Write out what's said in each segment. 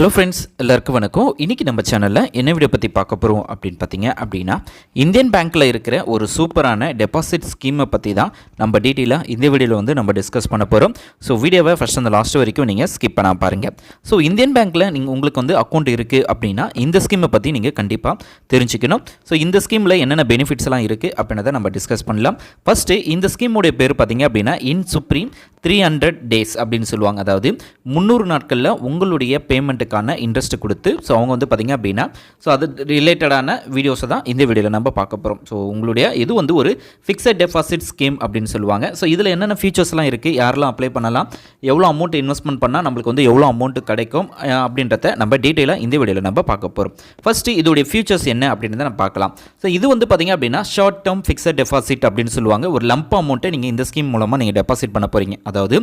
Hello friends, எல்லாருக்கும் வணக்கம். இன்றைக்கி நம்ம சேனலில் என்ன வீடியோ பற்றி பார்க்க போகிறோம் அப்படின்னு பார்த்தீங்க அப்படின்னா, இந்தியன் பேங்க்கில் இருக்கிற ஒரு சூப்பரான டெபாசிட் ஸ்கீமை பற்றி தான் நம்ம டீட்டெயிலாக இந்த வீடியோவில் வந்து நம்ம டிஸ்கஸ் பண்ண போகிறோம். ஸோ வீடியோவை ஃபஸ்ட் அந்த லாஸ்ட் வரைக்கும் நீங்கள் ஸ்கிப் பண்ண பாருங்கள். ஸோ இந்தியன் பேங்க்கில் உங்களுக்கு வந்து அக்கௌண்ட் இருக்குது அப்படின்னா இந்த ஸ்கீமை பற்றி நீங்கள் கண்டிப்பாக தெரிஞ்சுக்கணும். ஸோ இந்த ஸ்கீமில் என்னென்ன பெனிஃபிட்ஸ்லாம் இருக்குது அப்படின்றத நம்ம டிஸ்கஸ் பண்ணலாம். ஃபஸ்ட்டு இந்த ஸ்கீமுடைய பேர் பார்த்தீங்க அப்படின்னா இன் சுப்ரீம் 300 டேஸ் அப்படின்னு சொல்லுவாங்க. அதாவது 300 நாட்களில் உங்களுடைய பேமெண்ட்டுக்கான இன்ட்ரெஸ்ட் கொடுத்து ஸோ அவங்க வந்து பார்த்திங்க அப்படின்னா ஸோ அது ரிலேட்டடான வீடியோஸை தான் இந்த வீடியோவில் நம்ம பார்க்க போகிறோம். ஸோ உங்களுடைய இது வந்து ஒரு ஃபிக்ஸட் டெபாசிட் ஸ்கீம் அப்படின்னு சொல்லுவாங்க. ஸோ இதில் என்னென்ன ஃபீச்சர்ஸ்லாம் இருக்குது, யாரெல்லாம் அப்ளை பண்ணலாம், எவ்வளோ அமௌண்ட் இன்வெஸ்ட்மெண்ட் பண்ணால் நம்மளுக்கு வந்து எவ்வளோ அமௌண்ட் கிடைக்கும் அப்படின்றத நம்ம டீட்டெயிலாக இந்த வீடியோவில் நம்ம பார்க்க போகிறோம். ஃபஸ்ட்டு இதோடைய ஃபியூச்சர்ஸ் என்ன அப்படின்றத நம்ம பார்க்கலாம். ஸோ இது வந்து பார்த்திங்க அப்படின்னா ஷார்ட் டேர்ம் ஃபிக்ஸட் டெபாசிட் அப்படின்னு சொல்லுவாங்க. ஒரு லம்ப் அமௌண்ட்டை நீங்கள் இந்த ஸ்கீம் மூலமாக நீங்கள் டெபாசிட் பண்ண போகிறீங்க. அதாவது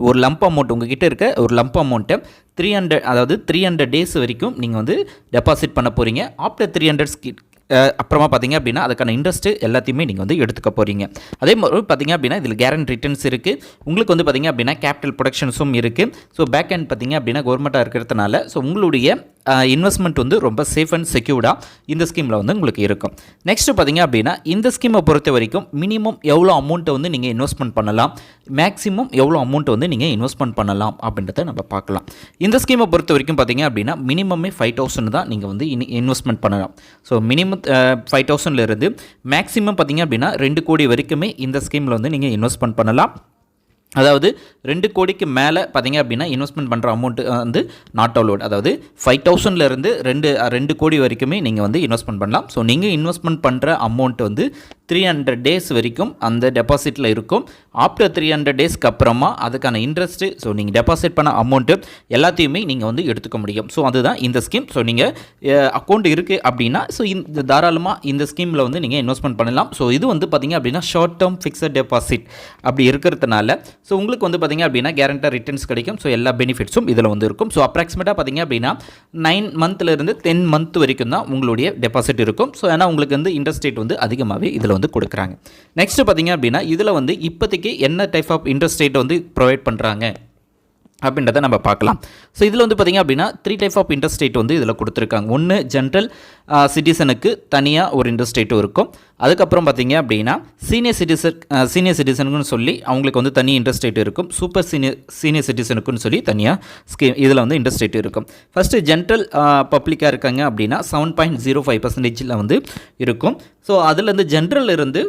ஒரு லம்ப் அமௌண்ட் உங்ககிட்ட இருக்க ஒரு லம்ப் அமௌண்ட்டை 300 டேஸ் வரைக்கும் நீங்கள் வந்து டெபாசிட் பண்ண போகிறீங்க. ஆஃப்டர் 300 அப்புறமா பார்த்தீங்க அப்படின்னா அதுக்கான இன்ட்ரெஸ்ட்டு எல்லாத்தையுமே நீங்கள் வந்து எடுத்துக்க போகிறீங்க. அதே மாதிரி பார்த்தீங்க அப்படின்னா இதில் கேரண்டி ரிட்டர்ன்ஸ் இருக்குது. உங்களுக்கு வந்து பார்த்திங்க அப்படின்னா கேபிட்டல் ப்ரொடக்ஷன்ஸும் இருக்குது. ஸோ பேக் அண்ட் பார்த்திங்க அப்படின்னா கவர்மெண்ட்டாக இருக்கிறதுனால ஸோ உங்களுடைய இன்வெஸ்ட்மெண்ட் வந்து ரொம்ப சேஃப் அண்ட் செக்யூர்டாக இந்த ஸ்கீமில் வந்து உங்களுக்கு இருக்கும். நெக்ஸ்ட்டு பார்த்திங்க அப்படின்னா இந்த ஸ்கீமை பொறுத்த வரைக்கும் மினிமம் எவ்வளோ அமௌண்ட்டை வந்து நீங்கள் இன்வெஸ்ட்மெண்ட் பண்ணலாம், மேக்ஸிமம் எவ்வளோ அமௌண்ட்டை வந்து நீங்கள் இன்வெஸ்ட்மெண்ட் பண்ணலாம் அப்படின்றத நம்ம பார்க்கலாம். இந்த ஸ்கீமை பொறுத்த வரைக்கும் பார்த்திங்க அப்படின்னா மினிமமே 5,000 தான் நீங்கள் வந்து இன்வெஸ்ட்மெண்ட் பண்ணலாம். ஸோ மினிமம் 5,000லேருந்து மேக்ஸிமம் பார்த்திங்க அப்படின்னா 2 கோடி வரைக்குமே இந்த ஸ்கீமில் வந்து நீங்கள் இன்வெஸ்ட்மெண்ட் பண்ணலாம். அதாவது 2 கோடிக்கு மேலே பார்த்திங்க அப்படின்னா இன்வெஸ்ட்மெண்ட் பண்ணுற அமௌண்ட்டு வந்து நாட் அலோட். அதாவது 5,000லேருந்து 2 கோடி வரைக்குமே நீங்கள் வந்து இன்வெஸ்ட்மெண்ட் பண்ணலாம். ஸோ நீங்கள் இன்வெஸ்ட்மெண்ட் பண்ணுற அமௌண்ட் வந்து 300 டேஸ் வரைக்கும் அந்த டெபாசிட்டில் இருக்கும். ஆஃப்டர் 300 டேஸ்க்கு அப்புறமா அதுக்கான இன்ட்ரெஸ்ட்டு ஸோ நீங்கள் டெபாசிட் பண்ண அமௌண்ட்டு எல்லாத்தையுமே நீங்கள் வந்து எடுத்துக்க முடியும். ஸோ அதுதான் இந்த ஸ்கீம். ஸோ நீங்கள் அக்கௌண்ட் இருக்குது அப்படின்னா ஸோ இந்த தாராளமாக இந்த ஸ்கீமில் வந்து நீங்கள் இன்வெஸ்ட்மெண்ட் பண்ணலாம். ஸோ இது வந்து பார்த்திங்க அப்படின்னா ஷார்ட் டேர்ம் ஃபிக்ஸட் டெபாசிட் அப்படி இருக்கிறதுனால ஸோ உங்களுக்கு வந்து பார்த்திங்க அப்படின்னா கேரண்டர் ரிட்டர்ன்ஸ் கிடைக்கும். ஸோ எல்லா பெனிஃபிட்ஸும் இதில் வந்து இருக்கும். ஸோ அப்ராக்சிமேட்டாக பார்த்திங்க அப்படின்னா 9 மந்த்லேருந்து 10 மந்த் வரைக்கும் தான் உங்களுடைய டெபாசிட் இருக்கும். ஸோ ஏன்னா உங்களுக்கு வந்து இன்ட்ரெஸ்ட் ரேட் வந்து அதிகமாகவே இதில் வந்து கொடுக்குறாங்க. நெக்ஸ்ட்டு பார்த்திங்க அப்படின்னா இதில் வந்து இப்போதைக்கு என்ன டைப் ஆஃப் இன்ட்ரெஸ்ட் ரேட் வந்து ப்ரொவைட் பண்ணுறாங்க அப்படின்றத நம்ம பார்க்கலாம். ஸோ இதில் வந்து பார்த்திங்க அப்படின்னா 3 டைப் ஆஃப் இன்ட்ரெஸ்ட் ரேட் வந்து இதில் கொடுத்துருக்காங்க. ஒன்று ஜென்ரல் சிட்டிசனுக்கு தனியாக ஒரு இன்ட்ரெஸ்ட் ரேட்டும் இருக்கும். அதுக்கப்புறம் பார்த்திங்க அப்படின்னா சீனியர் சிட்டிசனுக்குன்னு சொல்லி அவங்களுக்கு வந்து தனி இன்ட்ரெஸ்ட் ரேட் இருக்கும். சூப்பர் சீனியர் சிட்டிசனுக்குன்னு சொல்லி தனியாக ஸ்கீம் இதில் வந்து இன்ட்ரெஸ்ட் ரேட் இருக்கும். ஃபஸ்ட்டு ஜென்ரல் பப்ளிக்காக இருக்காங்க அப்படின்னா 7.05% வந்து இருக்கும். ஸோ அதுலேருந்து ஜென்ரல் இருந்து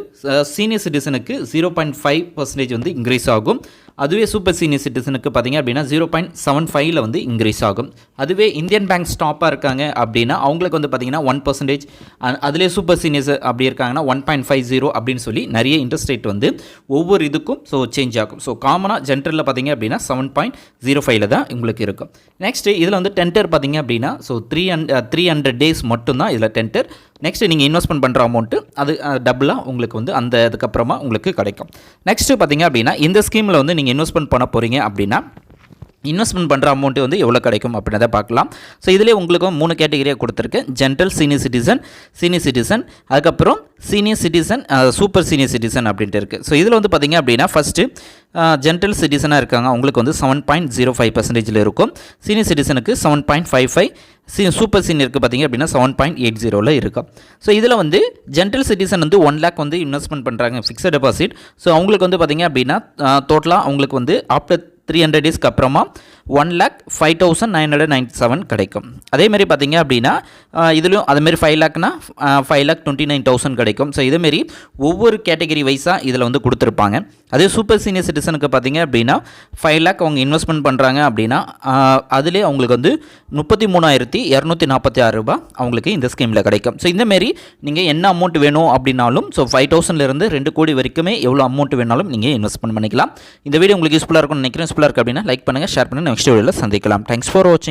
சீனியர் சிட்டிசனுக்கு 0.5% வந்து இன்க்ரீஸ் ஆகும். அதுவே சூப்பர் சீனியர் சிட்டிசனுக்கு பார்த்திங்க அப்படின்னா 0.75 வந்து இன்க்ரீஸ் ஆகும். அதுவே இந்தியன் பேங்க் ஸ்டாப்பாக இருக்காங்க அப்படின்னா அவங்களுக்கு வந்து பார்த்திங்கன்னா 1%, அதிலே சூப்பர் சீனியர்ஸ் அப்படி இருக்காங்கன்னா 1.50 அப்படின்னு சொல்லி நிறைய இன்ட்ரெஸ்ட் ரேட் வந்து ஒவ்வொரு இதுக்கும் ஸோ சேஞ்ச் ஆகும். ஸோ காமனாக ஜென்ரலில் பார்த்திங்க அப்படின்னா 7.05 தான் உங்களுக்கு இருக்கும். நெக்ஸ்ட்டு இதில் வந்து டென்டர் பார்த்திங்க அப்படின்னா ஸோ 300 டேஸ் மட்டும்தான் இதில் டென்டர். நெக்ஸ்ட்டு நீங்கள் இன்வெஸ்ட்மெண்ட் பண்ணுற அமௌண்ட்டு அது டபுளாக உங்களுக்கு வந்து அந்த அதுக்கப்புறமா உங்களுக்கு கிடைக்கும். நெக்ஸ்ட்டு பார்த்திங்க அப்படின்னா இந்த ஸ்கீமில் வந்து நீங்கள் இன்வெஸ்ட்மெண்ட் பண்ண போகிறீங்க அப்படின்னா இன்வெஸ்ட்மெண்ட் பண்ணுற அமௌண்ட்டு வந்து எவ்வளோ கிடைக்கும் அப்படின்றத பார்க்கலாம். ஸோ இதிலே உங்களுக்கு 3 கேட்டகரியாக கொடுத்துருக்கு. ஜென்ரல் சீனியர் சிட்டிசன் அதுக்கப்புறம் senior citizen, super senior citizen அப்படின்ட்டு இருக்குது. ஸோ இதில் வந்து பார்த்திங்க அப்படின்னா ஃபஸ்ட்டு ஜென்ரல் சிட்டிசனாக இருக்காங்க அவங்களுக்கு வந்து 7.05% இருக்கும். சீனியர் சிட்டிசனுக்கு 7.55, சூப்பர் சீனியருக்கு பார்த்திங்க அப்படின்னா 7.80 இருக்கும். ஸோ இதில் வந்து ஜென்ரல் சிட்டிசன் வந்து 1 lakh வந்து இன்வெஸ்ட்மெண்ட் பண்ணுறாங்க ஃபிக்ஸட் டெபாசிட். ஸோ அவங்களுக்கு வந்து பார்த்திங்க அப்படின்னா டோட்டலாக அவங்களுக்கு வந்து ஆஃப்டர் 300 டேஸ்க்கு அப்புறமா 1,05,997 கிடைக்கும். அதேமாரி பார்த்திங்க அப்படின்னா இதுலேயும் அதுமாரி 5 lakhனா 5,29,000 கிடைக்கும். ஸோ இதேமாரி ஒவ்வொரு கேட்டகரி வைஸாக இதில் வந்து கொடுத்துருப்பாங்க. அதே சூப்பர் சீனியர் சிட்டிசனுக்கு பார்த்திங்க அப்படின்னா 5 lakh அவங்க இன்வெஸ்ட்மெண்ட் பண்ணுறாங்க அப்படின்னா அதிலே அவங்களுக்கு வந்து 33,246 ரூபாய் அவங்களுக்கு இந்த ஸ்கீமில் கிடைக்கும். ஸோ இந்தமாரி நீங்கள் என்ன அமௌண்ட் வேணும் அப்படின்னாலும் ஸோ 5,000லேருந்து 2 கோடி வரைக்குமே எவ்வளோ அமௌண்ட் வேணாலும் நீங்கள் இன்வெஸ்ட்மெண்ட் பண்ணிக்கலாம். இந்த வீடியோ உங்களுக்கு யூஸ்ஃபுல்லாக இருக்கும்னு நினைக்கிறேன். யூஸ்ஃபுல்லாக இருக்குது அப்படின்னா லைக் பண்ணுங்கள், ஷேர் பண்ணுங்கள். நெக்ஸ்ட் வீடியோவில் சந்திக்கலாம். தேங்க்ஸ் ஃபார் வாட்சிங்.